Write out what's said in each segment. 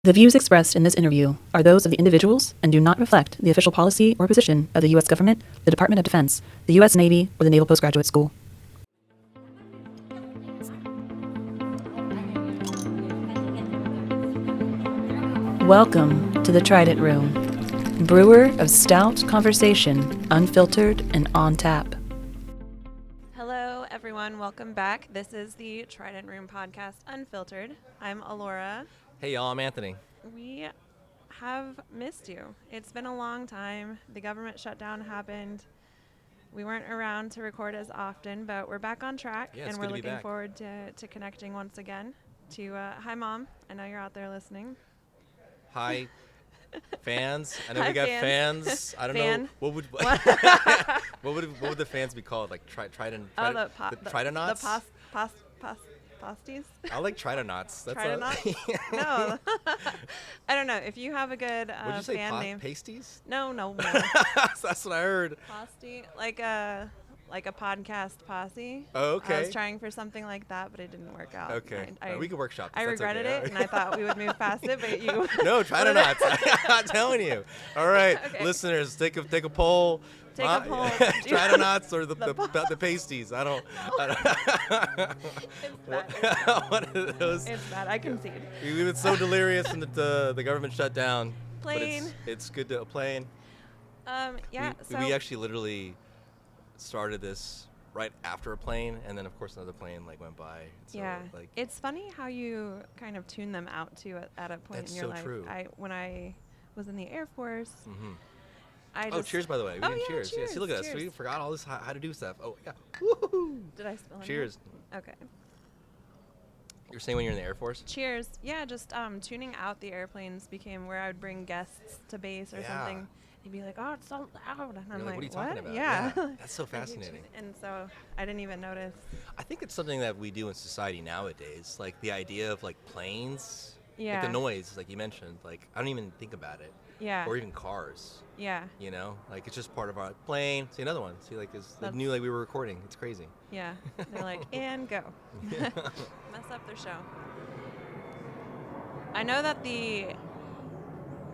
The views expressed in this interview are those of the individuals and do not reflect the official policy or position of the U.S. government, the Department of Defense, the U.S. Navy, or the Naval Postgraduate School. Welcome to the Trident Room, brewer of stout conversation, unfiltered and on tap. Hello, everyone. Welcome back. This is the Trident Room Podcast, Unfiltered. I'm Elaura. Hey, y'all. I'm Anthony. We have missed you. It's been a long time. The government shutdown happened. We weren't around to record as often, but we're back on track, Yeah, and it's we're good to be looking back. forward to connecting once again. Hi, Mom. I know you're out there listening. Hi, fans. I know Hi, we got fans. fans. I don't Fan. know what would what would the fans be called? Like Trident. The Tridonauts. posties. I like Tridonauts. That's Tridonauts? No. I don't know. If you have a good What'd you say? fan name. Pasties? No. That's what I heard. Posty, like a podcast posse. Oh, okay. I was trying for something like that, but it didn't work out. Okay. I We could workshop this. I That's regretted okay. it, and I thought we would move past it, but you. No, Tridonauts. I'm telling you. All right, Okay. listeners, take a poll. Take a poll. Tridonauts or the pasties. I don't. It's bad. One of those. It's bad. I concede. We've been so delirious in the government shutdown. Plane. But it's good to plane. Yeah. We actually literally started this right after a plane, and then of course another plane went by. So, yeah. It's funny how you kind of tune them out too at a point That's in your so life. true. When I was in the Air Force. Mm-hmm. I Oh, just, cheers, by the way. We did cheers. Yeah, see, look at us. cheers. We forgot all this how to do stuff. Oh, yeah. Woohoo! Did I spill anything? Cheers. Okay. You're saying when you're in the Air Force? Cheers. Yeah, just tuning out the airplanes became where I would bring guests to base or Yeah. something. They'd be like, "Oh, it's so loud," and I'm You're like, what are you talking about? Yeah. That's so fascinating. And so I didn't even notice. I think it's something that we do in society nowadays. Like the idea of planes. Yeah. Like the noise, like you mentioned. I don't even think about it. Yeah. Or even cars. Yeah. You know, it's just part of our plane. See another one. See, That's- knew we were recording. It's crazy. Yeah. They're like, and go. Mess up their show. I know that the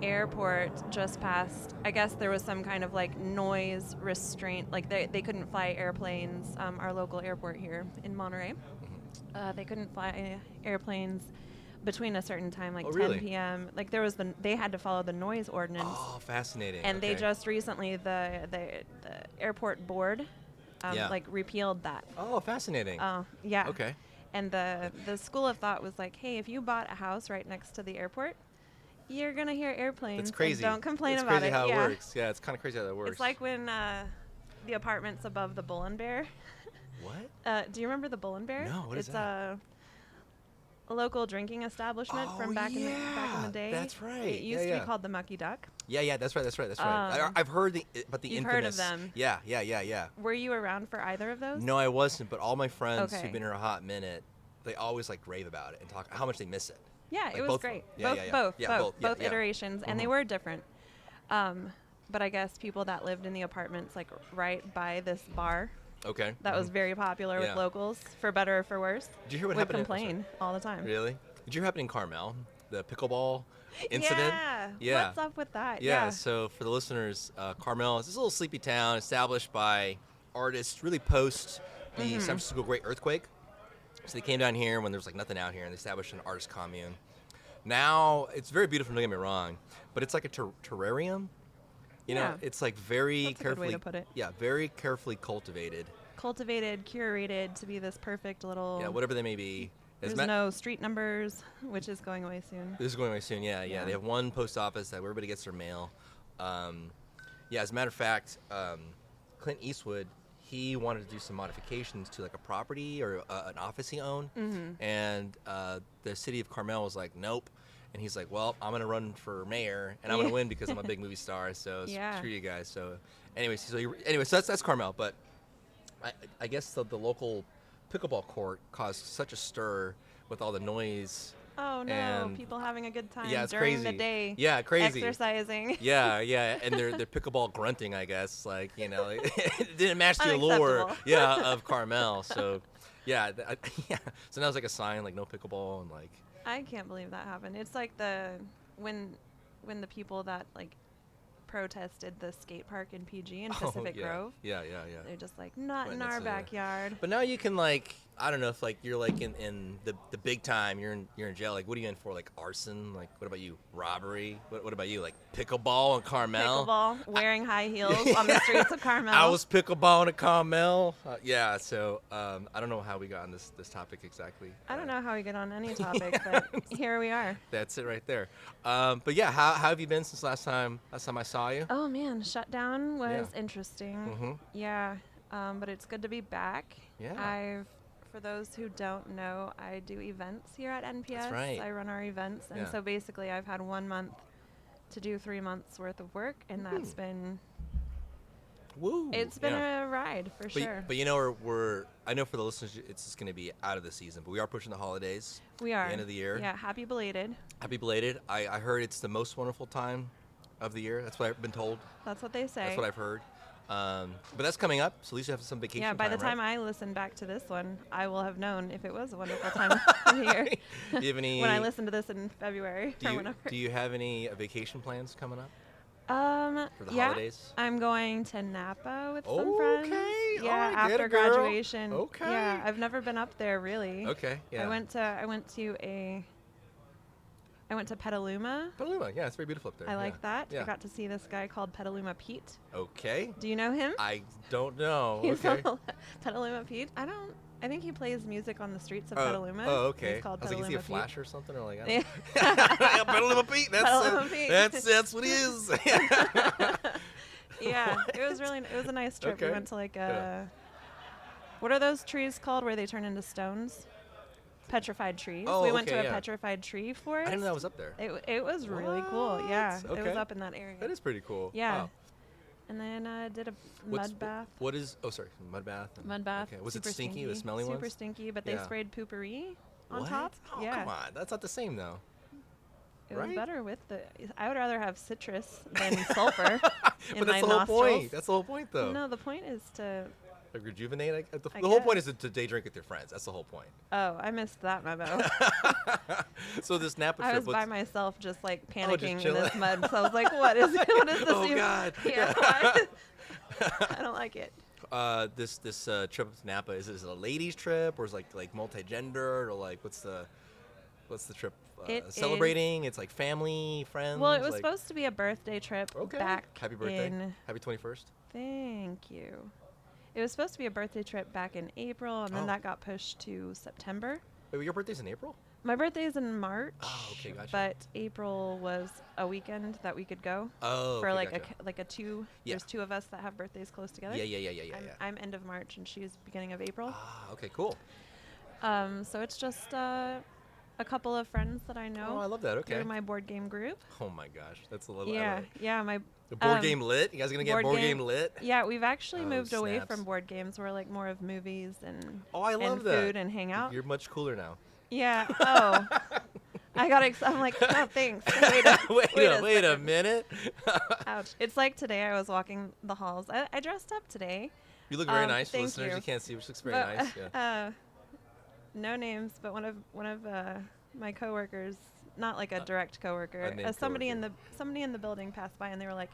airport just passed. I guess there was some kind of noise restraint. They couldn't fly airplanes. Our local airport here in Monterey. They couldn't fly airplanes between a certain time, 10 really? p.m. They had to follow the noise ordinance. Oh, fascinating. And okay. they just recently, the airport board, Yeah. repealed that. Oh, fascinating. Yeah. Okay. And the school of thought was like, hey, if you bought a house right next to the airport, you're gonna hear airplanes. It's crazy. And don't complain it's about crazy it. how Yeah. it works. Yeah, it's kind of crazy how that works. It's like when the apartments above the Bull and Bear. What? Do you remember the Bull and Bear? No. What is that? A local drinking establishment from back in the day. That's right. It used to be called the Mucky Duck. Yeah, that's right. I've heard about the You've infamous. heard of them. Yeah. Were you around for either of those? No, I wasn't, but all my friends Okay. who've been here a hot minute, they always rave about it and talk how much they miss it. Yeah, it was both of great. them. Both Yeah. iterations, and they were different. But I guess people that lived in the apartments, right by this bar, Okay. that was very popular with Yeah. locals, for better or for worse, Did you hear what would happened? complain all the time. Really? Did you hear what happened in Carmel? The pickleball incident? Yeah. What's up with that? Yeah, so for the listeners, Carmel is this little sleepy town established by artists really post the San Francisco Great Earthquake. So they came down here when there was nothing out here, and they established an artist commune. Now, it's very beautiful, don't get me wrong, but it's like a terrarium. You know, it's very That's a good carefully way to put it. Yeah, very carefully cultivated. Cultivated, curated to be this perfect little. Yeah, whatever they may be. There's no street numbers, which is going away soon. This is going away soon, yeah. Yeah. They have one post office that everybody gets their mail. As a matter of fact, Clint Eastwood, he wanted to do some modifications to a property or an office he owned. And the city of Carmel was like, nope. And he's like, well, I'm going to run for mayor, and I'm going to win because I'm a big movie star, so screw you guys. So so that's Carmel. But I guess the local pickleball court caused such a stir with all the noise. Oh, no. And people having a good time it's during crazy. the day. Yeah, crazy. Exercising. Yeah, and their pickleball grunting, I guess, it didn't match the allure, Unacceptable. of Carmel. So, so that was a sign, no pickleball, and I can't believe that happened. It's like when the people that like protested the skate park in PG in Pacific Grove. Yeah. They're just like, not Right in our next to there. backyard. But now you can like, I don't know if like you're like in the big time, you're in jail. Like, what are you in for? Like arson? Like, what about you? Robbery? What about you? Like pickleball in Carmel? Pickleball, wearing high heels on the streets of Carmel. I was pickleball in Carmel. Yeah. So I don't know how we got on this topic exactly. I don't know how we get on any topic, but here we are. That's it right there. But yeah, how have you been since last time I saw you? Oh man, shutdown was Yeah. interesting. Mm-hmm. Yeah, but it's good to be back. Yeah. For those who don't know, I do events here at NPS. That's right. I run our events, and Yeah. so basically I've had 1 month to do 3 months worth of work, and that's been Woo. it's been Yeah. a ride for But, sure. but you know, I know for the listeners, it's just going to be out of the season, but we are pushing the holidays. We are The end of the year. Yeah, happy belated. Happy belated. I heard it's the most wonderful time of the year. That's what I've been told. That's what they say. That's what I've heard. But that's coming up, so at least you have some vacation Yeah, by the time right? I listen back to this one, I will have known if it was a wonderful time of the year. Do you have any? When I listen to this in February or whenever. Do you have any vacation plans coming up? For the Yeah, holidays? I'm going to Napa with some friends. Okay, Yeah, alright, get after it, girl. graduation. Okay. Yeah, I've never been up there really. Okay, yeah. I went to Petaluma. Petaluma, yeah, it's very beautiful up there. I like that. Yeah. I got to see this guy called Petaluma Pete. Okay. Do you know him? I don't know. He's Okay. called Petaluma Pete. I think he plays music on the streets of Oh, Petaluma. Oh, okay. He's called I was like, is he a Petaluma Pete. flash or something, or like? I Yeah. don't know. Petaluma Pete. Petaluma Pete. That's what he is. Yeah, it was a nice trip. Okay. We went to like Yeah. what are those trees called where they turn into stones? Petrified trees. Oh, We went okay, to a yeah. petrified tree forest. I didn't know that was up there. It was really cool. Yeah, What? it was Okay. up in that area. That is pretty cool. Yeah. Wow. And then did a What's- mud bath. What is? Oh, sorry, mud bath. and- Mud bath. Okay. Was it super stinky? The smelly Super ones? stinky, but they Yeah. sprayed poopery on What? top. Oh, yeah. come on. That's not the same though. It was right? better with the. I would rather have citrus than sulfur in But my that's the whole nostrils. point. That's the whole point, though. No, the point is to. Like rejuvenate. The I whole point guess. is to day drink with your friends. That's the whole point. Oh, I missed that memo. So this Napa I trip. was by myself, just like just panicking in chilling. this mud. So I was like, "What is this? Oh, even-" God. Yeah, what? I don't like it. This trip to Napa, is it a ladies trip, or is it like multi-gendered, or like what's the trip It celebrating? It's like family, friends. Well, it was like, supposed to be a birthday trip Okay. back Happy birthday. in. Happy 21st. Thank you. It was supposed to be a birthday trip back in April, and then Oh. that got pushed to September. Wait, your birthday's in April? My birthday is in March. Oh, okay, gotcha. But April was a weekend that we could go Oh, for okay, like gotcha. a two. Yeah. There's two of us that have birthdays close together. Yeah. I'm end of March and she's beginning of April. Ah, okay, cool. So it's just a couple of friends that I know. Oh, I love that. Okay. Through my board game group. Oh my gosh, that's a little. Yeah, my The board game lit. You guys gonna get board game lit? Yeah, we've actually Oh, moved away snaps. from board games. We're like more of movies and Oh, I love and that. food and hang out. You're much cooler now. Yeah. Oh. I got I'm like, oh, thanks. Wait a second. minute. Ouch. It's like today I was walking the halls. I dressed up today. You look very nice, thank listeners. you. You can't see, which looks very But, nice. Yeah. No names, but one of my coworkers, not like a direct coworker, a named somebody coworker. in the building passed by and they were like,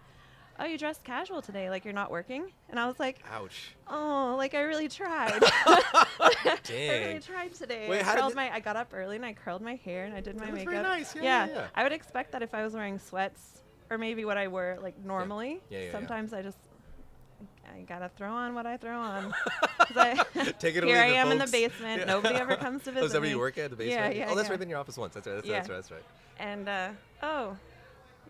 "Oh, you dressed casual today, like you're not working?" And I was like, Ouch. "Oh, like I really tried. I Dang. really tried today. Wait, how did I got up early and I curled my hair and I did my That was makeup. very nice. Yeah. I would expect that if I was wearing sweats or maybe what I wore like normally. Yeah. Sometimes I gotta throw on what I throw on. 'Cause Take it or here leave I it, am in the folks. basement. Yeah. Nobody ever comes to visit Oh, is that where me. you work at, the basement? Yeah. Oh, that's yeah. right in your office once. That's right. That's right. And oh,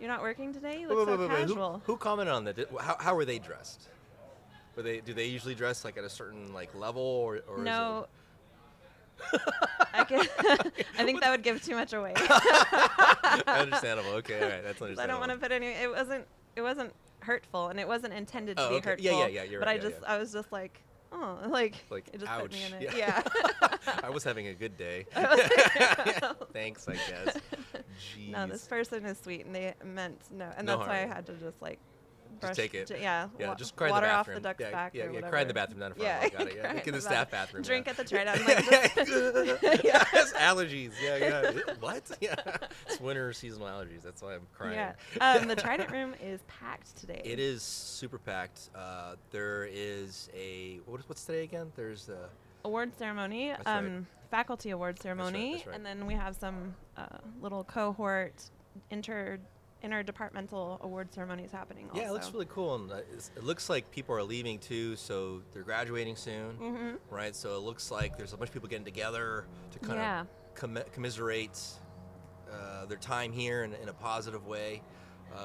you're not working today? You Wait, look wait, so wait, wait. casual. Who commented on that? How were they dressed? Do they usually dress like at a certain like level or No. I think that would give too much away. Understandable. Okay, all right, that's understandable. I don't want to put any. It wasn't hurtful, and it wasn't intended to be okay. hurtful. Yeah. You're but right. I was just like, oh, like it just ouch. put me in it. Yeah. Yeah. I was having a good day. Thanks, I guess. Jeez. No, this person is sweet, and they meant no, and No that's why I harm. had to just like brush, take it. Yeah. Just cry in the water bathroom. off the duck's back. Yeah, or whatever. cry in the bathroom down in front. Yeah. Got it. Yeah. Get in the staff bathroom. Drink yeah. at the Trident. I'm like, yeah. Yes, allergies. Yeah. What? Yeah. It's winter seasonal allergies. That's why I'm crying. Yeah. The Trident Room is packed today. It is super packed. There is a what's today again? There's the award ceremony. That's right. Faculty award ceremony, That's right. and then we have some little cohort interdepartmental award ceremonies happening. Yeah, also. it looks really cool, and it looks like people are leaving too, so they're graduating soon, right? So it looks like there's a bunch of people getting together to kind of commiserate their time here in a positive way,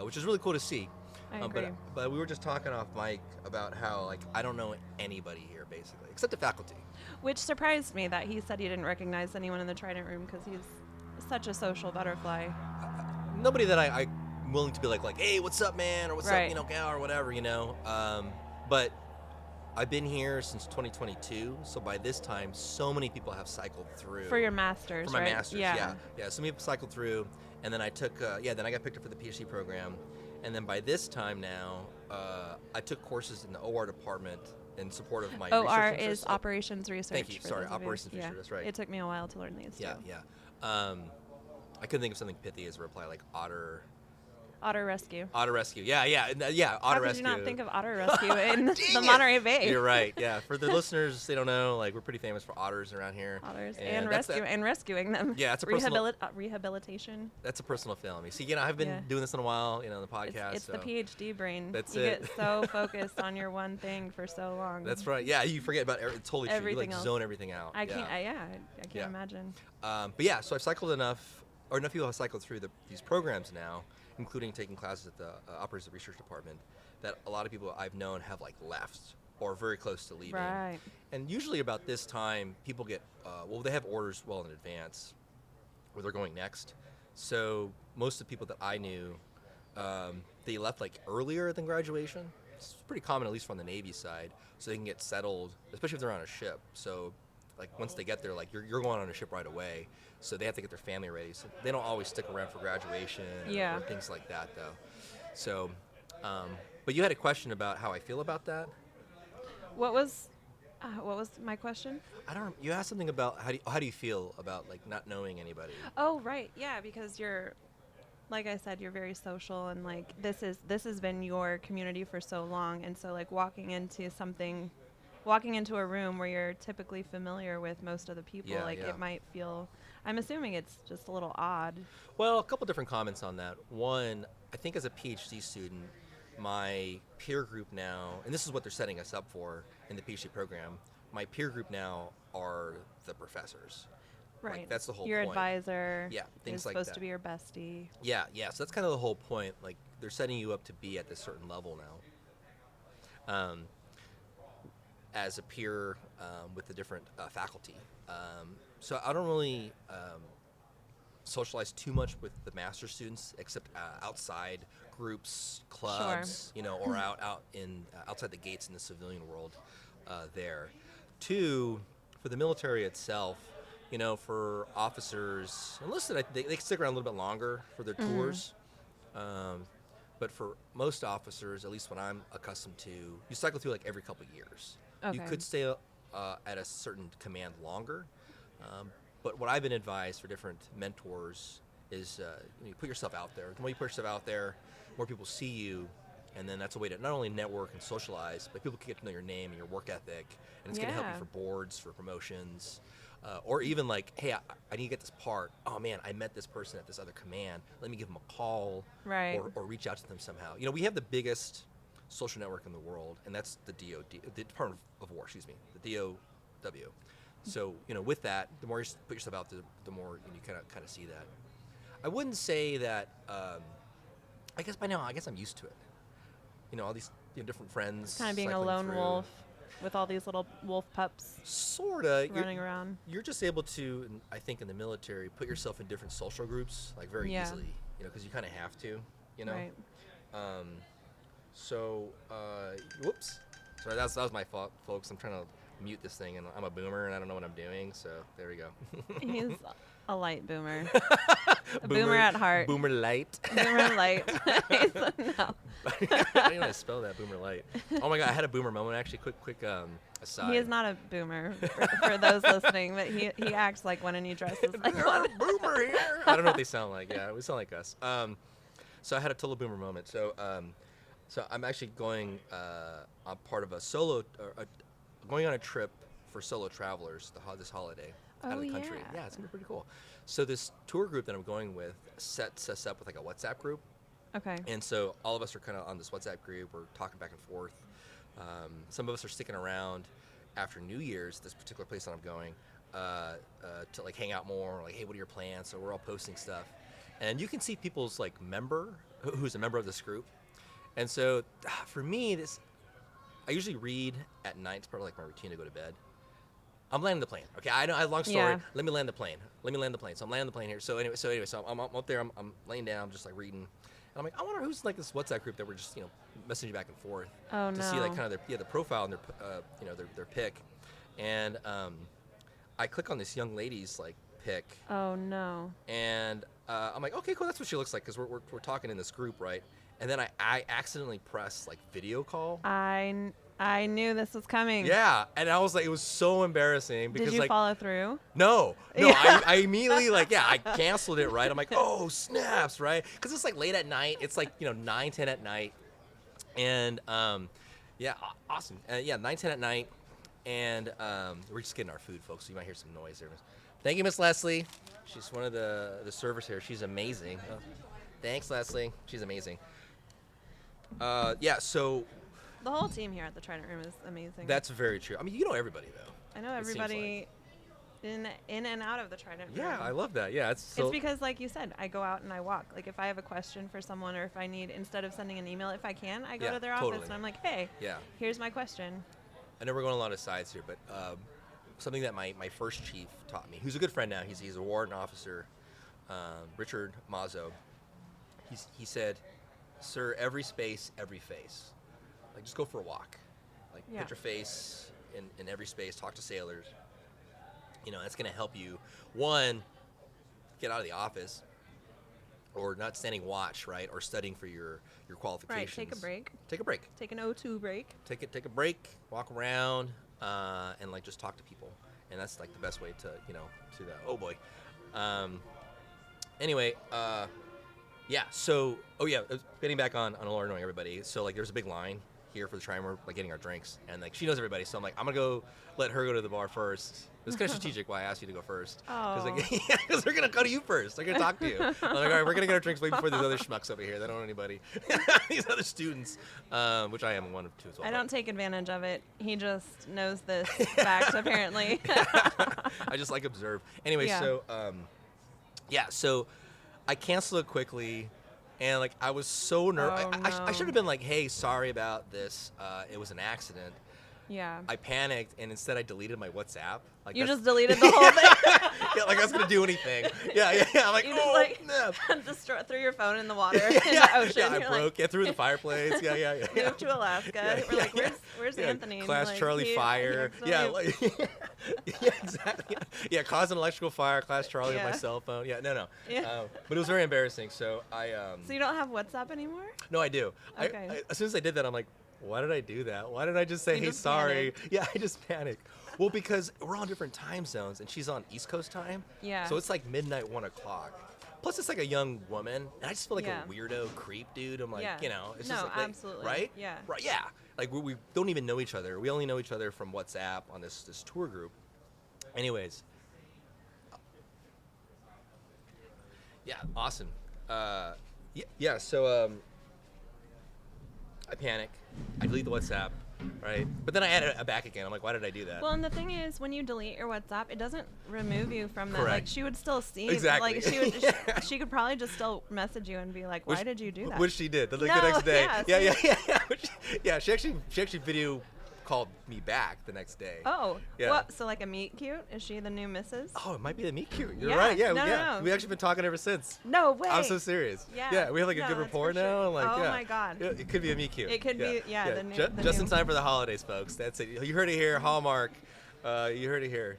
which is really cool to see. I agree. But we were just talking off mic about how like I don't know anybody here basically, except the faculty. Which surprised me that he said he didn't recognize anyone in the Trident Room because he's such a social butterfly. Nobody that I'm willing to be like, hey, what's up, man, or what's Right. up, gal, or whatever, But I've been here since 2022, so by this time, so many people have cycled through. For your master's, For my right? master's, yeah. So many people cycled through, and then I took, then I got picked up for the PhD program, and then by this time now, I took courses in the OR department in support of my OR research interests. is Operations Research. Thank you. for Sorry, those of you. Operations Research. That's right. It took me a while to learn these too. Yeah. I couldn't think of something pithy as a reply, like otter Rescue. Otter rescue. Yeah. Otter How rescue. could you not think of otter rescue in the Monterey Bay? You're right. Yeah. For the listeners, they don't know. Like we're pretty famous for otters around here. Otters and rescuing them. Yeah, it's a personal. Rehabilitation. That's a personal feeling. See, I've been doing this in a while. The podcast. It's so. the PhD brain. That's you it. get so focused on your one thing for so long. That's right. Yeah, you forget about totally true. You Everything like else. zone everything out. I can't. I can't imagine. But yeah, so I've cycled enough people have cycled through these programs now, including taking classes at the Operations Research Department, that a lot of people I've known have like left or very close to leaving. Right. And usually about this time, people get, they have orders well in advance where they're going next. So most of the people that I knew, they left like earlier than graduation. It's pretty common, at least from the Navy side, so they can get settled, especially if they're on a ship. So like once they get there, like you're going on a ship right away. So they have to get their family ready. So they don't always stick around for graduation or things like that, though. So, but you had a question about how I feel about that. What was my question? I don't. You asked something about how do you feel about like not knowing anybody? Oh, right. Yeah, because you're, like I said, you're very social, and like this has been your community for so long, and so like walking into a room where you're typically familiar with most of the people, it might feel. I'm assuming it's just a little odd. Well, a couple different comments on that. One, I think as a PhD student, my peer group now, and this is what they're setting us up for in the PhD program, my peer group now are the professors. Right. Like, that's the whole your point. Advisor. Yeah, things is like supposed that. to be your bestie. Yeah. So that's kind of the whole point. Like they're setting you up to be at this certain level now. As a peer with the different faculty. So I don't really socialize too much with the master students, except outside groups, clubs, or out in outside the gates in the civilian world there. Two, for the military itself, for officers enlisted, they stick around a little bit longer for their tours. But for most officers, at least what I'm accustomed to, you cycle through like every couple of years. Okay. You could stay at a certain command longer, but what I've been advised for different mentors is you put yourself out there. The more you put yourself out there, more people see you, and then that's a way to not only network and socialize, but people can get to know your name and your work ethic, and it's going to help you for boards, for promotions, or even like, hey, I need to get this part. Oh man, I met this person at this other command. Let me give them a call, right, or reach out to them somehow. We have the biggest social network in the world, and that's the DoD, the Department of War, the DOW. So, with that, the more you put yourself out there, the more you kind of see that. I wouldn't say that. I guess by now, I'm used to it. All these different friends. Kind of being a lone wolf with all these little wolf pups. Sorta running around. You're just able to, I think, in the military, put yourself in different social groups like very easily. Because you kind of have to. Right. So, whoops. Sorry, that was my fault, folks. I'm trying to mute this thing, and I'm a boomer, and I don't know what I'm doing, so there we go. a light boomer. A boomer at heart. Boomer light. Boomer light. No. I don't know how to spell that, boomer light. Oh my God, I had a boomer moment. Actually, quick aside. He is not a boomer for those listening, but he acts like one and he dresses like one. Boomer here. I don't know what they sound like. Yeah, we sound like us. So I had a total boomer moment. So I'm actually going on part of a solo, going on a trip for solo travelers this holiday out of the country. Yeah, it's gonna be pretty cool. So this tour group that I'm going with sets us up with like a WhatsApp group. Okay. And so all of us are kind of on this WhatsApp group. We're talking back and forth. Some of us are sticking around after New Year's, this particular place that I'm going, to like hang out more. Like, hey, what are your plans? So we're all posting stuff. And you can see people's like who's a member of this group. And so for me, I usually read at night. It's part of like my routine to go to bed. I'm landing the plane. Okay, I know. Long story. Yeah. Let me land the plane. So I'm landing the plane here. So anyway, I'm up there. I'm laying down. I'm just like reading. And I'm like, I wonder who's like this WhatsApp group that we're just messaging back and forth to see like kind of the profile and their pic. And I click on this young lady's like pic. Oh no. And I'm like, okay, cool. That's what she looks like because we're talking in this group, right? And then I accidentally pressed like video call. I knew this was coming. Yeah, and I was like, it was so embarrassing because did you follow through? No, Yeah. I immediately I canceled it, right? I'm like, oh snaps, right? Because it's like late at night. It's like 9, 10 at night, and awesome. 9, 10 at night, and we're just getting our food, folks. So you might hear some noise there. Thank you, Miss Leslie. She's one of the servers here. She's amazing. Oh, thanks, Leslie. She's amazing. So. The whole team here at the Trident Room is amazing. That's very true. I mean, you know everybody though. I know everybody in and out of the Trident Room. Yeah, I love that. Yeah, it's because, like you said, I go out and I walk. Like if I have a question for someone, or if I need, instead of sending an email, if I can, I go to their office and I'm like, hey, here's my question. I know we're going a lot of sides here, but something that my first chief taught me, who's a good friend now, he's a warrant officer, Richard Mazzo. He said, sir, every space, every face. Like, just go for a walk. Like, put your face in every space. Talk to sailors. That's going to help you, one, get out of the office, or not standing watch, right, or studying for your qualifications. Right, take a break. Take an O2 break. Take a break, walk around, and, like, just talk to people. And that's, like, the best way to, to that. Oh, boy. Anyway, so, getting back on Elaura knowing everybody. So, like, there's a big line here for the Trident Room, like getting our drinks, and like she knows everybody, so I'm like, I'm gonna go let her go to the bar first. It's kind of strategic why I asked you to go first, because they're gonna go to you first. They're gonna talk to you. I'm like, all right, we're gonna get our drinks way before these other schmucks over here. They don't know anybody. These other students, which I am one of two as well. I don't take advantage of it. He just knows this fact apparently. I just like observe. Anyway, so I canceled it quickly. And, like, I was so nervous. I should have been like, hey, sorry about this. It was an accident. Yeah. I panicked, and instead I deleted my WhatsApp. Like, you just deleted the whole thing? Yeah, like I was going to do anything. Yeah. I'm like, you just, no. Threw your phone in the water, in the ocean. Yeah, I broke. Through the fireplace. Yeah. Moved to Alaska. We're like, where's Anthony? Class like, Charlie fire. Yeah, exactly. Yeah, caused an electrical fire. Class Charlie with my cell phone. Yeah, no. Yeah. But it was very embarrassing. So I. So you don't have WhatsApp anymore? No, I do. Okay. As soon as I did that, I'm like, why did I do that? Why did I just say, hey, sorry? Panicked. Yeah, I just panicked. Well, because we're on different time zones, and she's on East Coast time. Yeah. So it's like midnight, 1 o'clock. Plus, it's like a young woman, and I just feel like a weirdo creep, dude. I'm like, it's just like, absolutely. Right? Yeah. Right, yeah. Like, we don't even know each other. We only know each other from WhatsApp on this tour group. Anyways. Yeah, awesome. So I panic. I delete the WhatsApp, right? But then I add it back again. I'm like, why did I do that? Well, and the thing is, when you delete your WhatsApp, it doesn't remove you from that. Correct. Like, she would still see. Exactly. Like, she could probably just still message you and be like, why did you do that? Which she did. The next day. Yeah. She actually video called me back the next day. Oh. Yeah. What? So like a meet cute? Is she the new Mrs.? Oh, it might be the meet cute. You're Yeah. right. Yeah. No. We've actually been talking ever since. No way. I'm so serious. Yeah. We have like a good that's rapport for sure. now. Like, oh my God. Yeah, it could be a meet cute. It could be, the new. Just in time for the holidays, folks. That's it. You heard it here, Hallmark. You heard it here.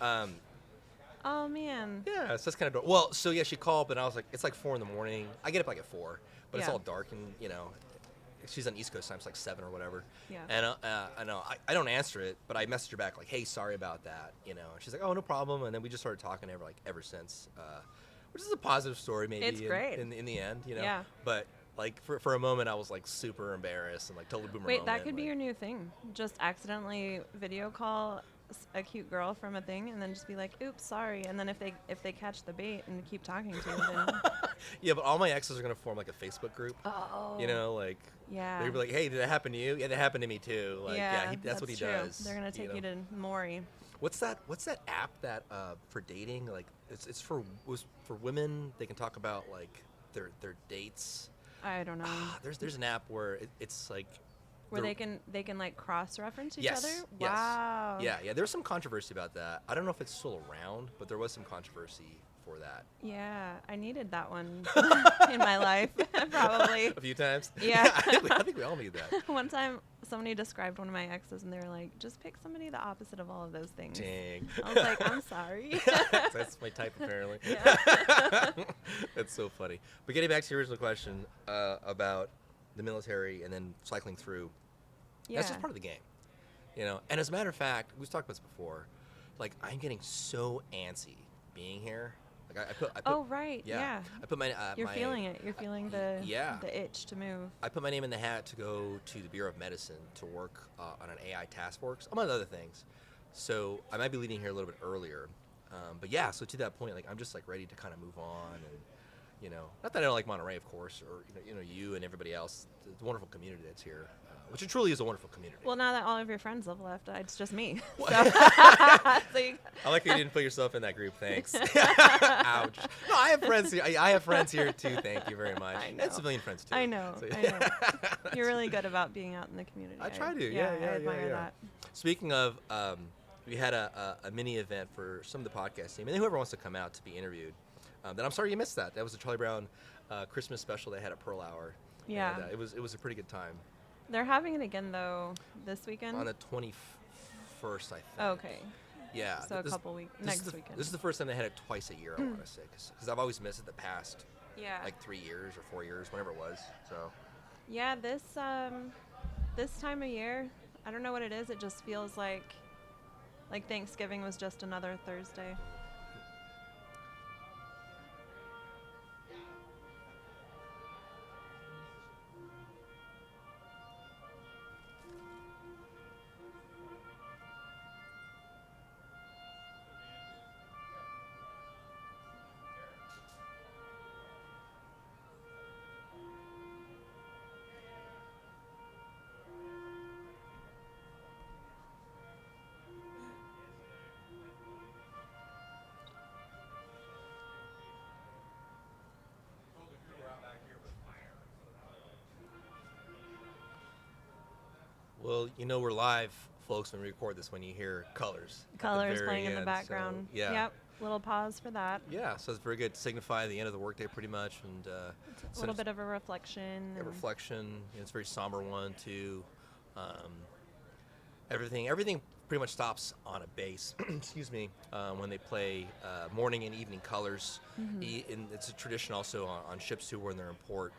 Oh man. Yeah, so that's kind of well. So yeah, she called, but I was like, it's like 4 in the morning. I get up like at 4, but it's Yeah. all dark, and she's on East Coast time, it's like 7 or whatever. Yeah. And I know I don't answer it, but I messaged her back like, hey, sorry about that, And she's like, oh, no problem. And then we just started talking ever since, which is a positive story maybe. It's great. in the end, Yeah. But like for a moment, I was like super embarrassed and like totally boomer. Wait, moment, that could be like- your new thing. Just accidentally video call a cute girl from a thing, and then just be like, "Oops, sorry." And then if they catch the bait and keep talking to you, then Yeah, but all my exes are gonna form like a Facebook group. oh, Like yeah, they'd be like, hey, did that happen to you? Yeah, that happened to me too. Like yeah, that's what he true. does. They're gonna take you to Maury. What's that app that for dating? Like it's for women. They can talk about like their dates. I don't know. There's an app where it's like Where they're- they can like cross reference each Yes, other. yes. Wow. Yeah. There's some controversy about that. I don't know if it's still around, but there was some controversy for that. Yeah, I needed that one in my life, probably. A few times. Yeah. I think we all need that. One time, somebody described one of my exes, and they were like, "Just pick somebody the opposite of all of those things." Dang. I was like, "I'm sorry." That's my type, apparently. Yeah. That's so funny. But getting back to your original question about the military and then cycling through, that's just part of the game, And as a matter of fact, we've talked about this before. Like, I'm getting so antsy being here. Like, I put Oh right, yeah. I put my You're my, feeling it. You're feeling the yeah. the itch to move. I put my name in the hat to go to the Bureau of Medicine to work on an AI task force, among other things. So I might be leaving here a little bit earlier. But yeah, so to that point, like I'm just like ready to kind of move on, and not that I don't like Monterey, of course, or you and everybody else, the wonderful community that's here, which it truly is a wonderful community. Well, now that all of your friends have left, it's just me. What? So, I like that you didn't put yourself in that group. Thanks. Ouch. No, I have friends here. I have friends here too. Thank you very much. I know. And civilian friends too. I know. So- I know. You're really good about being out in the community. I try to. Yeah, I admire that. Speaking of, we had a mini event for some of the podcast team, and whoever wants to come out to be interviewed. Then I'm sorry you missed that. That was a Charlie Brown Christmas special they had at Pearl Hour. Yeah. And, it was a pretty good time. They're having it again though this weekend. On the 21st, I think. Okay. Yeah. So a couple weeks next weekend. This is the first time they had it twice a year. I want to say because I've always missed it the past Yeah. like 3 years or 4 years, whenever it was. So. Yeah, this time of year, I don't know what it is. It just feels like Thanksgiving was just another Thursday. Well, we're live, folks, when we record this, when you hear colors. at the Colors very playing in the end, background. So, yeah. Yep. Little pause for that. Yeah, so it's very good to signify the end of the workday pretty much. And A little bit of a reflection. a and- reflection. It's a very somber one, too. Everything pretty much stops on a base, excuse me, when they play morning and evening colors. And it's a tradition also on ships, too, when they're in port.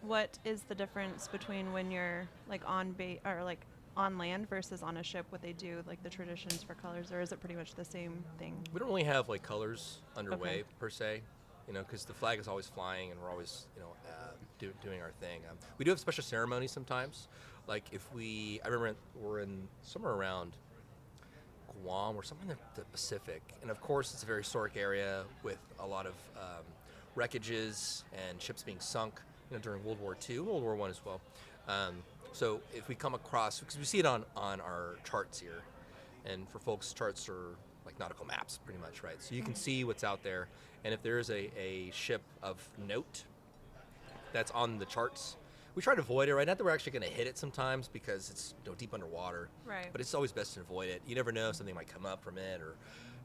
What is the difference between when you're like on bait or like on land versus on a ship? What they do, like the traditions for colors, or is it pretty much the same thing? We don't really have like colors underway Okay. per se, because the flag is always flying and we're always doing our thing. We do have special ceremonies sometimes, like I remember we're in somewhere around Guam or somewhere in the Pacific, and of course it's a very historic area with a lot of wreckages and ships being sunk during World War II, World War I as well. So if we come across, because we see it on our charts here, and for folks, charts are like nautical maps pretty much, right? So you can see what's out there, and if there is a ship of note that's on the charts, we try to avoid it, right? Not that we're actually going to hit it sometimes because it's deep underwater, Right. but it's always best to avoid it. You never know, something might come up from it, or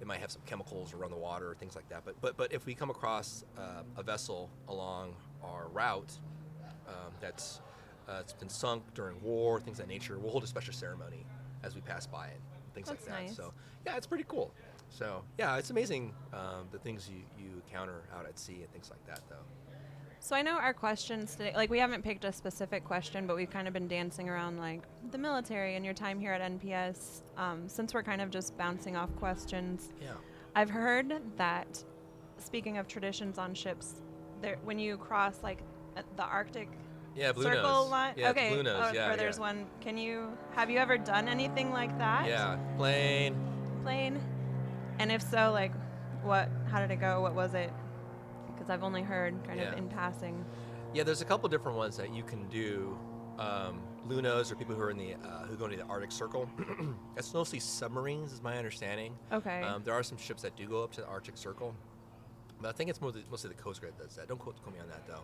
it might have some chemicals around the water or things like that. But if we come across a vessel along our route it's been sunk during war, things of that nature, we'll hold a special ceremony as we pass by it. things That's like that. nice. So yeah, it's pretty cool. So yeah, it's amazing the things you encounter out at sea and things like that, though. So I know our questions today, like we haven't picked a specific question, but we've kind of been dancing around like the military and your time here at NPS. Since we're kind of just bouncing off questions, Yeah. I've heard that, speaking of traditions on ships, there when you cross like the Arctic Yeah, Blue circle Nose. line. Yeah, okay. Blue Nose. Or there's one. Have you ever done anything like that? Yeah, plane. Plane. And if so, like, how did it go? What was it? Because I've only heard kind of in passing. Yeah, there's a couple different ones that you can do. Lunos are people who are in the who go into the Arctic Circle. That's mostly submarines, is my understanding. Okay. There are some ships that do go up to the Arctic Circle, but I think it's mostly the Coast Guard that does that. Don't quote me on that though.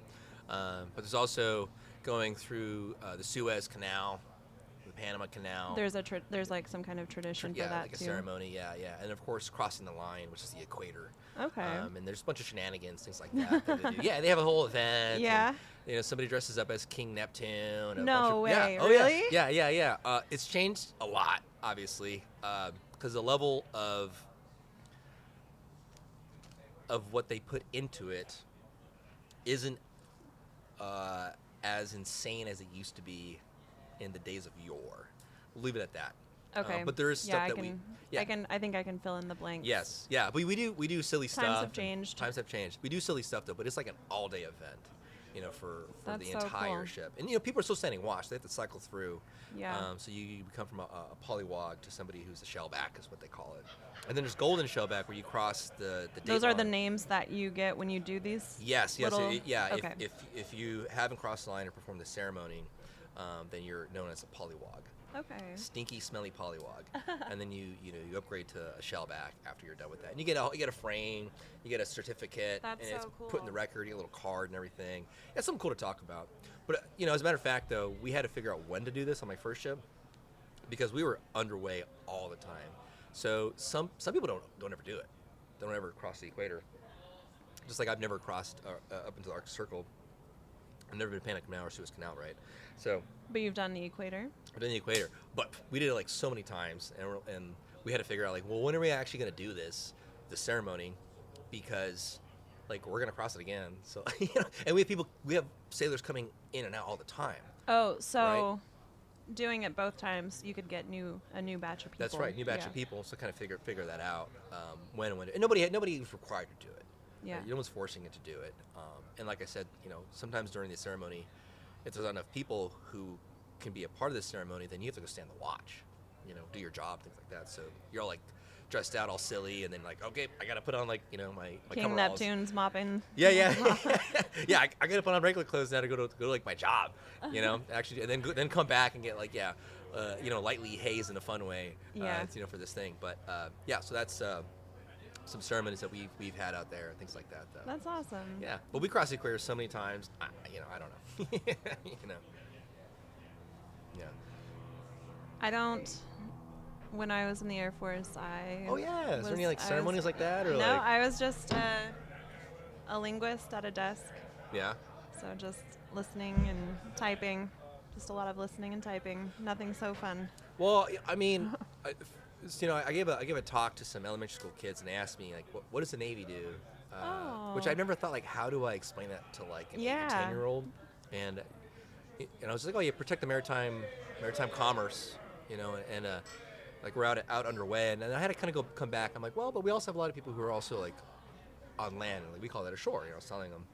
But there's also going through the Suez Canal, the Panama Canal. There's like some kind of tradition for that like a too. ceremony. Yeah, and of course crossing the line, which is the equator. Okay. And there's a bunch of shenanigans, things like that they do. Yeah, they have a whole event. Yeah. And, somebody dresses up as King Neptune. No way. Yeah. Oh, really? Yeah. It's changed a lot, obviously, because the level of what they put into it isn't as insane as it used to be in the days of yore. We'll leave it at that. Okay. But there is stuff that I think I can fill in the blanks. Yes. Yeah. But we do silly stuff. Times have changed. Times have changed. We do silly stuff though, but it's like an all-day event, for That's the so entire cool. ship. And people are still standing watch. They have to cycle through. Yeah. So you become from a pollywog to somebody who's a shellback, is what they call it. And then there's golden shellback, where you cross the date Those are the line. names that you get when you do these. Yes. little- Yeah. Okay. If you haven't crossed the line or performed the ceremony, then you're known as a pollywog. Okay. Stinky, smelly pollywog, and then you upgrade to a shellback after you're done with that. And you get a frame, you get a certificate, That's and so it's cool. put in the record. You get a little card and everything. It's something cool to talk about. But as a matter of fact, though, we had to figure out when to do this on my first ship because we were underway all the time. So some people don't ever do it. They don't ever cross the equator. Just like I've never crossed up into the Arctic Circle. I've never been Panama Canal or Suez Canal, right? So. But you've done the equator. I've done the equator, but we did it like so many times, and we had to figure out like, well, when are we actually going to do the ceremony, because like we're going to cross it again. So and we have sailors coming in and out all the time. Oh, so Right. doing it both times, you could get a new batch of people. That's right, new batch of people. So kind of figure that out when and nobody was required to do it. Yeah. No one's forcing it to do it. And like I said, sometimes during the ceremony, if there's not enough people who can be a part of the ceremony, then you have to go stand the watch, do your job, things like that. So you're all like dressed out all silly, and then like, okay, I got to put on like, my King coveralls. Neptune's mopping. Yeah. Yeah, I got to put on regular clothes now to go to like my job, actually, and then come back and get like, lightly hazed in a fun way, Yeah. for this thing. But so that's some ceremonies that we've had out there, things like that, though. That's awesome. Yeah, but we crossed the equator so many times. I don't know. Yeah. I don't. When I was in the Air Force, I. Oh yeah. Is there any like I was- ceremonies like that, or No, like? I was just a linguist at a desk, Yeah. so just listening and typing. Just a lot of listening and typing. Nothing so fun. Well, I mean, I gave a talk to some elementary school kids, and they asked me like, what does the Navy do? Which I never thought like, how do I explain that to like an 8 or 10-year-old? And I was like, oh, you protect the maritime commerce, and like we're out underway, and then I had to kind of come back. I'm like, well, but we also have a lot of people who are also like on land, and like, we call that ashore. I was telling them.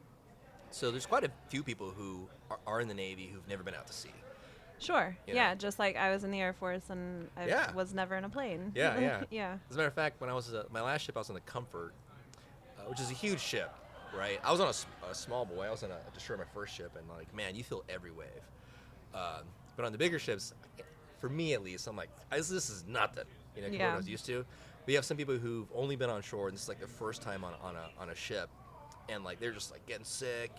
So there's quite a few people who are in the Navy who've never been out to sea. Sure. You know? Yeah, just like I was in the Air Force and I Yeah. was never in a plane. Yeah. Yeah. As a matter of fact, when I was my last ship, I was on the Comfort, which is a huge ship, right? I was on a small boy. I was on a destroyer, my first ship, and like, man, you feel every wave. But on the bigger ships, for me at least, I'm like, this is nothing, compared to what I was used to. We have some people who've only been on shore, and this is like their first time on a ship, and like they're just like getting sick,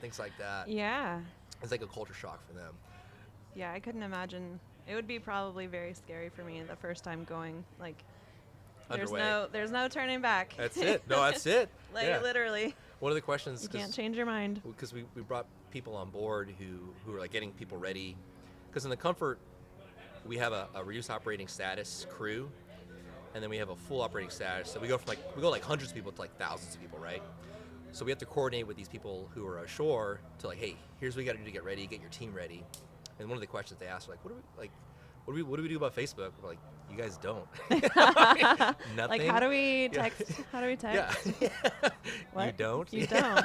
things like that. Yeah. It's like a culture shock for them. Yeah, I couldn't imagine. It would be probably very scary for me the first time going. Like, Underway. there's no turning back. That's it. No, that's it. Like, Yeah. literally. One of the questions, You can't change your mind. because we brought people on board who are like getting people ready, because in the Comfort we have a reduced operating status crew, and then we have a full operating status. So we go like hundreds of people to like thousands of people, right? So we have to coordinate with these people who are ashore to like, hey, here's what we got to do to get ready, get your team ready. And one of the questions they asked, like, what do we do about Facebook? We're like, you guys don't. Nothing. Like, how do we text? Yeah. How do we text? Yeah. What? You don't? You don't.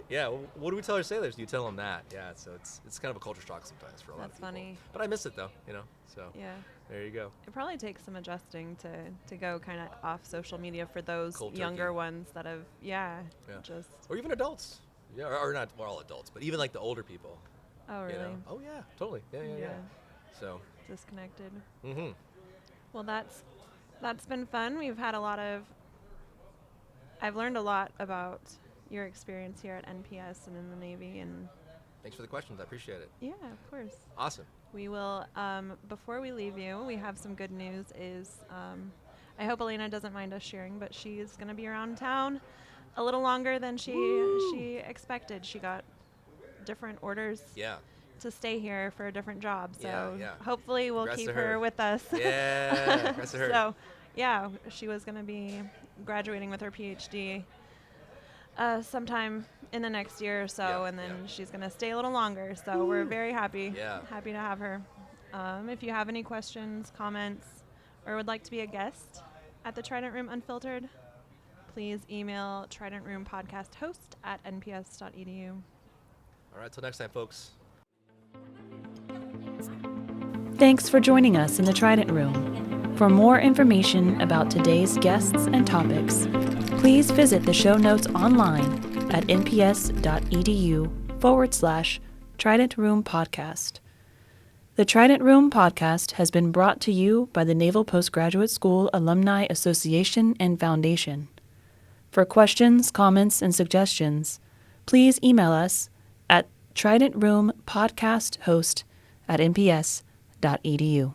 Yeah. Well, what do we tell our sailors? You tell them that. Yeah. So it's kind of a culture shock sometimes for a lot of people. That's funny. But I miss it though, So Yeah. there you go. It probably takes some adjusting to go kind of off social media for those Cold younger turkey. ones that have, just. Or even adults. Yeah. Or not all adults, but even like the older people. Oh, really? Oh yeah. Totally. Yeah. So. Disconnected. Mm-hmm. Well, that's been fun. I've learned a lot about your experience here at NPS and in the Navy, and Thanks for the questions. I appreciate it. yeah, of course. Awesome. We will, before we leave you, we have some good news I hope Elena doesn't mind us sharing, but she's going to be around town a little longer than she expected. She got different orders Yeah. to stay here for a different job. So Yeah. hopefully we'll Congrats keep to her her. with us. Yeah. Congrats to her. So, yeah, she was going to be graduating with her PhD sometime in the next year or so, Yeah, and then yeah. she's going to stay a little longer. So we're very happy Yeah. to have her. If you have any questions, comments, or would like to be a guest at the Trident Room Unfiltered, please email Trident Room Podcast host at nps.edu. All right. Till next time, folks. Thanks for joining us in the Trident Room. For more information about today's guests and topics, please visit the show notes online at nps.edu/Trident Room Podcast. The Trident Room Podcast has been brought to you by the Naval Postgraduate School Alumni Association and Foundation. For questions, comments, and suggestions, please email us at tridentroompodcasthost@nps.edu.